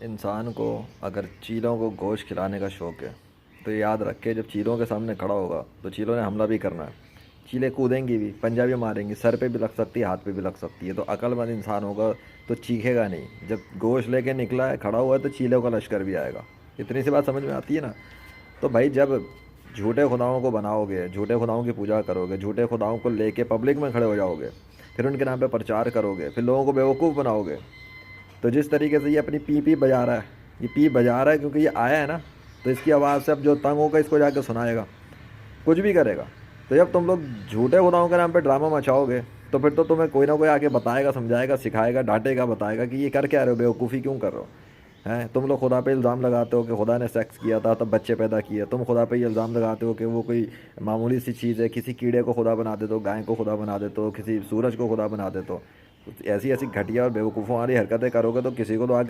انسان کو اگر چیلوں کو گوشت کھلانے کا شوق ہے تو یاد رکھ کے جب چیلوں کے سامنے کھڑا ہوگا تو چیلوں نے حملہ بھی کرنا ہے. چیلیں کودیں گی بھی, پنجہ بھی ماریں گی, سر پہ بھی لگ سکتی ہے, ہاتھ پہ بھی لگ سکتی ہے. تو عقل مند انسان ہوگا تو چیخے گا نہیں. جب گوشت لے کے نکلا ہے, کھڑا ہوا ہے, تو چیلوں کا لشکر بھی آئے گا. اتنی سی بات سمجھ میں آتی ہے نا. تو بھائی جب جھوٹے خداؤں کو بناؤ گے, جھوٹے خداؤں کی پوجا کرو گے, جھوٹے خداؤں کو لے کے پبلک میں کھڑے ہو جاؤ گے, پھر ان کے نام پہ پرچار کرو گے, پھر لوگوں کو بیوقوف بناؤ گے, تو جس طریقے سے یہ اپنی پی پی بجا رہا ہے, یہ پی بجا رہا ہے کیونکہ یہ آیا ہے نا, تو اس کی آواز سے اب جو تنگ ہوگا اس کو جا کے سنائے گا, کچھ بھی کرے گا. تو جب تم لوگ جھوٹے خداؤں کے نام پہ ڈرامہ مچاؤ گے تو پھر تو تمہیں کوئی نہ کوئی آ کے بتائے گا, سمجھائے گا, سکھائے گا, ڈانٹے گا, بتائے گا کہ یہ کر کیا رہے ہو, بیوقوفی کیوں کر رہے ہو ہیں. تم لوگ خدا پہ الزام لگاتے ہو کہ خدا نے سیکس کیا تھا تب بچے پیدا کیے. تم خدا پہ یہ الزام لگاتے ہو کہ وہ کوئی معمولی سی چیز ہے, کسی کیڑے کو خدا بنا دیتے ہو, گائے کو خدا بنا دیتے ہو, کسی سورج کو خدا بنا دیتے ہو. ایسی ایسی گھٹیا اور بیوقوفوں والی حرکتیں کرو گے تو کسی کو تو آگے